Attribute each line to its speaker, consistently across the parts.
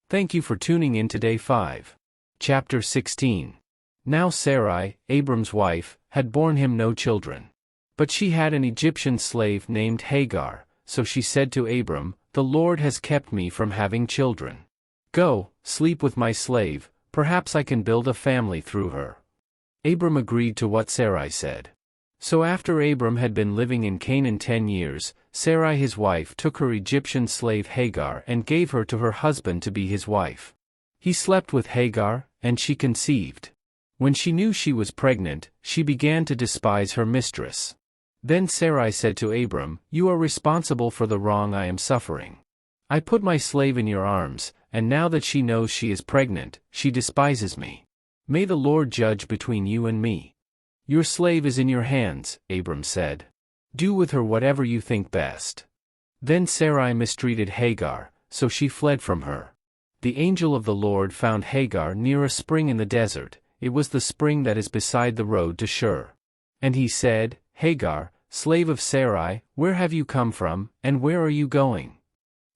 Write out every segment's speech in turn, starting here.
Speaker 1: Thank you for tuning in to Day 5. Chapter 16. Now Sarai, Abram's wife, had borne him no children. But she had an Egyptian slave named Hagar, so she said to Abram, "The Lord has kept me from having children. Go, sleep with my slave, perhaps I can build a family through her." Abram agreed to what Sarai said. So after Abram had been living in Canaan 10 years, Sarai his wife took her Egyptian slave Hagar and gave her to her husband to be his wife. He slept with Hagar, and she conceived. When she knew she was pregnant, she began to despise her mistress. Then Sarai said to Abram, "You are responsible for the wrong I am suffering. I put my slave in your arms, and now that she knows she is pregnant, she despises me. May the Lord judge between you and me." "Your slave is in your hands," Abram said. "Do with her whatever you think best." Then Sarai mistreated Hagar, so she fled from her. The angel of the Lord found Hagar near a spring in the desert. It was the spring that is beside the road to Shur. And he said, "Hagar, slave of Sarai, where have you come from, and where are you going?"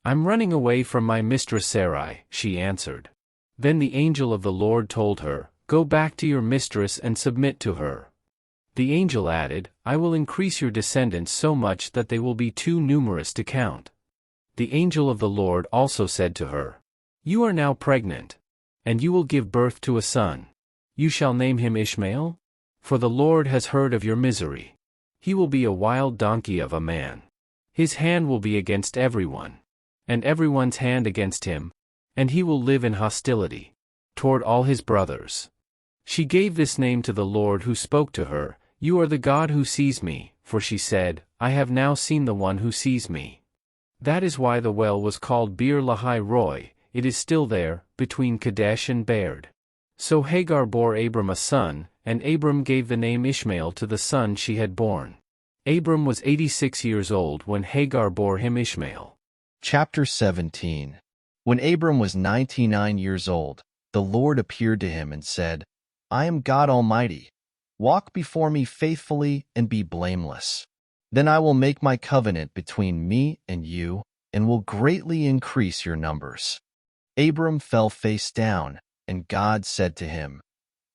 Speaker 1: "I'm running away from my mistress Sarai," she answered. Then the angel of the Lord told her, "Go back to your mistress and submit to her." The angel added, "I will increase your descendants so much that they will be too numerous to count." The angel of the Lord also said to her, "You are now pregnant, and you will give birth to a son. You shall name him Ishmael, for the Lord has heard of your misery. He will be a wild donkey of a man. His hand will be against everyone, and everyone's hand against him, and he will live in hostility toward all his brothers." She gave this name to the Lord who spoke to her, "You are the God who sees me," for she said, "I have now seen the one who sees me." That is why the well was called Beer Lahai Roi. It is still there, between Kadesh and Bered. So Hagar bore Abram a son, and Abram gave the name Ishmael to the son she had born. Abram was 86 years old when Hagar bore him Ishmael.
Speaker 2: Chapter 17. When Abram was 99 years old, the Lord appeared to him and said, "I am God Almighty. Walk before me faithfully and be blameless. Then I will make my covenant between me and you, and will greatly increase your numbers." Abram fell face down, and God said to him,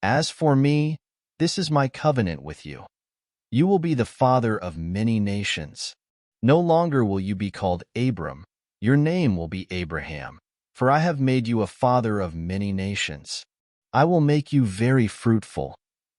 Speaker 2: "As for me, this is my covenant with you. You will be the father of many nations. No longer will you be called Abram. Your name will be Abraham, for I have made you a father of many nations. I will make you very fruitful.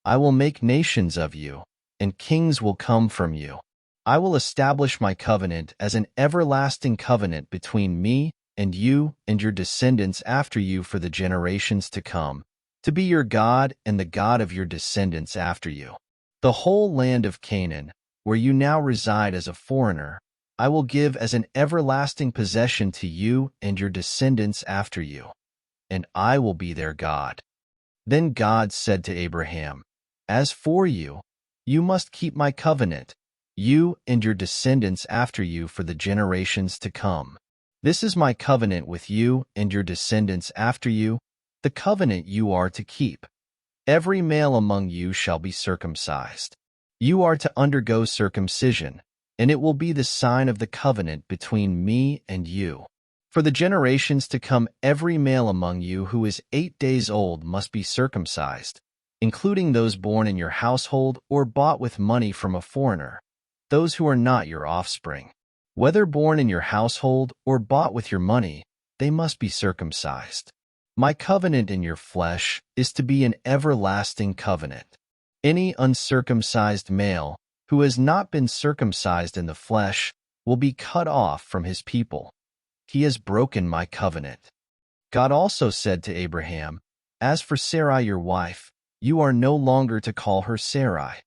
Speaker 2: I will make nations of you, and kings will come from you. I will establish my covenant as an everlasting covenant between me and you and your descendants after you for the generations to come, to be your God and the God of your descendants after you. The whole land of Canaan, where you now reside as a foreigner, I will give as an everlasting possession to you and your descendants after you, and I will be their God." Then God said to Abraham, "As for you, you must keep my covenant, you and your descendants after you for the generations to come. This is my covenant with you and your descendants after you, the covenant you are to keep. Every male among you shall be circumcised. You are to undergo circumcision, and it will be the sign of the covenant between me and you. For the generations to come, every male among you who is 8 days old must be circumcised, including those born in your household or bought with money from a foreigner, those who are not your offspring. Whether born in your household or bought with your money, they must be circumcised. My covenant in your flesh is to be an everlasting covenant. Any uncircumcised male who has not been circumcised in the flesh will be cut off from his people. He has broken my covenant." God also said to Abraham, "As for Sarai your wife, you are no longer to call her Sarai.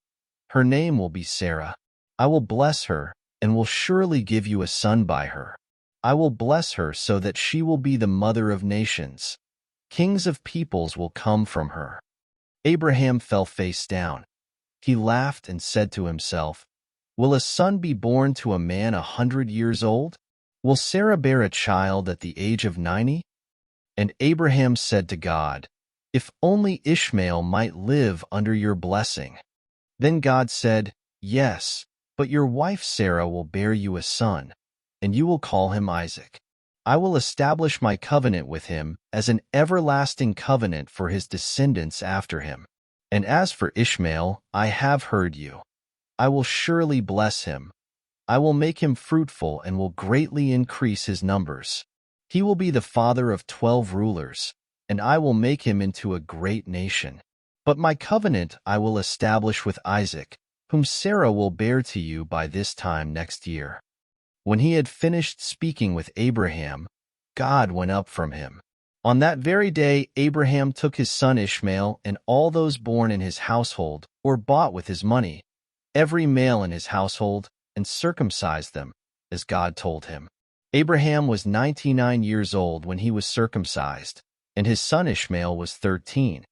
Speaker 2: Her name will be Sarah. I will bless her, and will surely give you a son by her. I will bless her so that she will be the mother of nations. Kings of peoples will come from her." Abraham fell face down. He laughed and said to himself, "Will a son be born to a man 100 years old? Will Sarah bear a child at the age of 90? And Abraham said to God, "If only Ishmael might live under your blessing." Then God said, "Yes, but your wife Sarah will bear you a son, and you will call him Isaac. I will establish my covenant with him as an everlasting covenant for his descendants after him. And as for Ishmael, I have heard you. I will surely bless him. I will make him fruitful and will greatly increase his numbers. He will be the father of 12 rulers, and I will make him into a great nation. But my covenant I will establish with Isaac, whom Sarah will bear to you by this time next year." When he had finished speaking with Abraham, God went up from him. On that very day, Abraham took his son Ishmael and all those born in his household or bought with his money, every male in his household, and circumcised them, as God told him. Abraham was 99 years old when he was circumcised, and his son Ishmael was 13.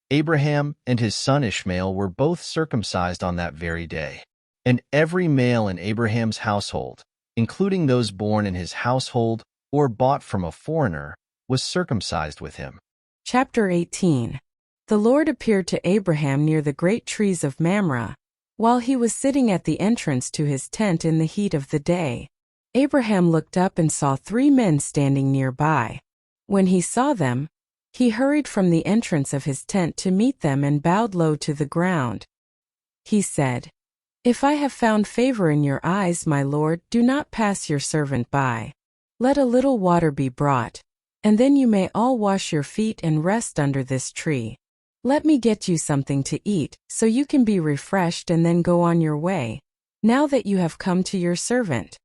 Speaker 2: Abraham and his son Ishmael were both circumcised on that very day. And every male in Abraham's household, including those born in his household or bought from a foreigner, was circumcised with him.
Speaker 3: Chapter 18. The Lord appeared to Abraham near the great trees of Mamre, while he was sitting at the entrance to his tent in the heat of the day. Abraham looked up and saw 3 men standing nearby. When he saw them, he hurried from the entrance of his tent to meet them and bowed low to the ground. He said, "If I have found favor in your eyes, my lord, do not pass your servant by. Let a little water be brought, and then you may all wash your feet and rest under this tree. Let me get you something to eat, so you can be refreshed and then go on your way, now that you have come to your servant."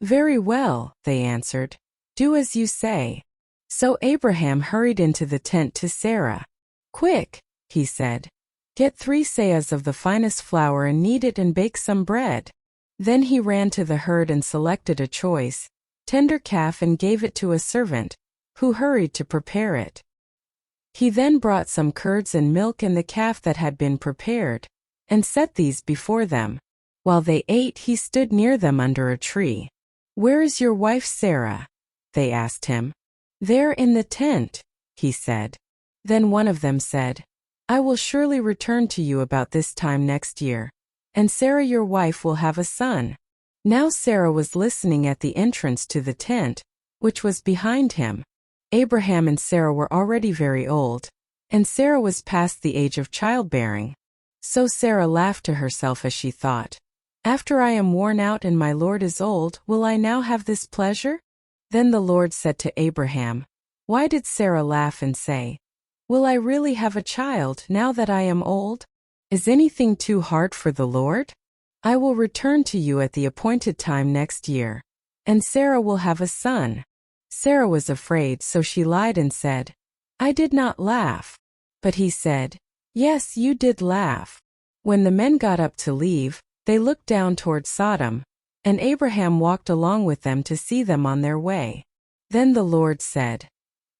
Speaker 3: "Very well," they answered. "Do as you say." So Abraham hurried into the tent to Sarah. "Quick," he said. "Get 3 seahs of the finest flour and knead it and bake some bread." Then he ran to the herd and selected a choice, tender calf and gave it to a servant, who hurried to prepare it. He then brought some curds and milk and the calf that had been prepared, and set these before them. While they ate, he stood near them under a tree. "Where is your wife Sarah?" they asked him. "There in the tent," he said. Then one of them said, "I will surely return to you about this time next year, and Sarah your wife will have a son." Now Sarah was listening at the entrance to the tent, which was behind him. Abraham and Sarah were already very old, and Sarah was past the age of childbearing. So Sarah laughed to herself as she thought, "After I am worn out and my Lord is old, will I now have this pleasure?" Then the Lord said to Abraham, "Why did Sarah laugh and say, 'Will I really have a child now that I am old?' Is anything too hard for the Lord? I will return to you at the appointed time next year, and Sarah will have a son." Sarah was afraid, so she lied and said, "I did not laugh." But he said, "Yes, you did laugh." When the men got up to leave, they looked down toward Sodom, and Abraham walked along with them to see them on their way. Then the Lord said,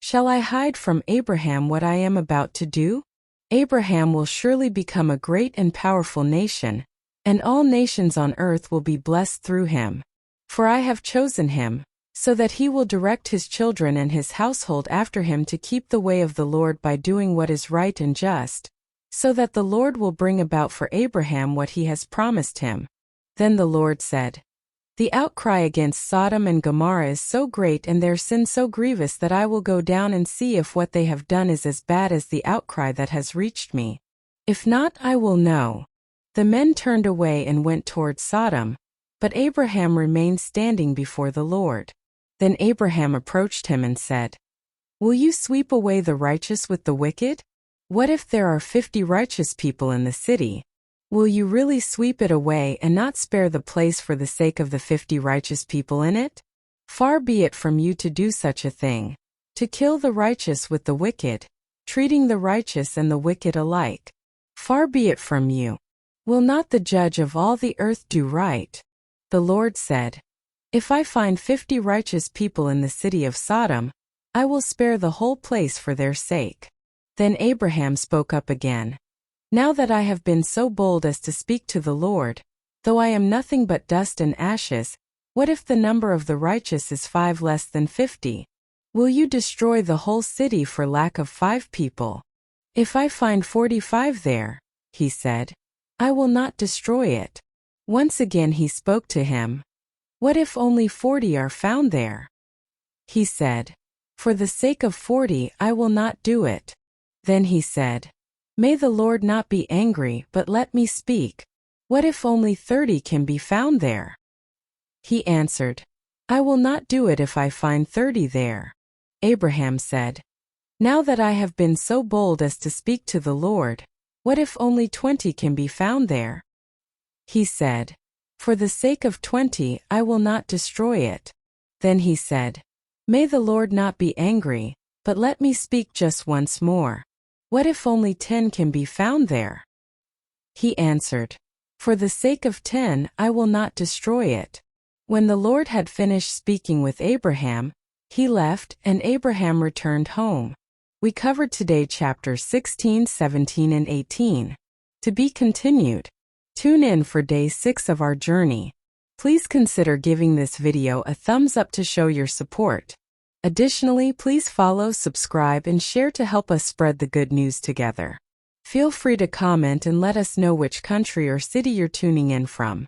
Speaker 3: "Shall I hide from Abraham what I am about to do? Abraham will surely become a great and powerful nation, and all nations on earth will be blessed through him. For I have chosen him, so that he will direct his children and his household after him to keep the way of the Lord by doing what is right and just, so that the Lord will bring about for Abraham what he has promised him." Then the Lord said, "The outcry against Sodom and Gomorrah is so great and their sin so grievous that I will go down and see if what they have done is as bad as the outcry that has reached me. If not, I will know." The men turned away and went toward Sodom, but Abraham remained standing before the Lord. Then Abraham approached him and said, "Will you sweep away the righteous with the wicked? What if there are 50 righteous people in the city? Will you really sweep it away and not spare the place for the sake of the 50 righteous people in it? Far be it from you to do such a thing, to kill the righteous with the wicked, treating the righteous and the wicked alike. Far be it from you. Will not the judge of all the earth do right?" The Lord said, "If I find 50 righteous people in the city of Sodom, I will spare the whole place for their sake." Then Abraham spoke up again. "Now that I have been so bold as to speak to the Lord, though I am nothing but dust and ashes, what if the number of the righteous is 5 less than 50? Will you destroy the whole city for lack of 5 people? If I find 45 there," he said, "I will not destroy it." Once again he spoke to him, "What if only 40 are found there?" He said, "For the sake of 40 I will not do it." Then he said, "May the Lord not be angry, but let me speak. What if only 30 can be found there?" He answered, "I will not do it if I find 30 there." Abraham said, "Now that I have been so bold as to speak to the Lord, what if only 20 can be found there?" He said, "For the sake of 20 I will not destroy it." Then he said, "May the Lord not be angry, but let me speak just once more. What if only 10 can be found there?" He answered, "For the sake of 10 I will not destroy it." When the Lord had finished speaking with Abraham, he left and Abraham returned home. We covered today chapters 16, 17, and 18. To be continued. Tune in for day 6 of our journey. Please consider giving this video a thumbs up to show your support. Additionally, please follow, subscribe, and share to help us spread the good news together. Feel free to comment and let us know which country or city you're tuning in from.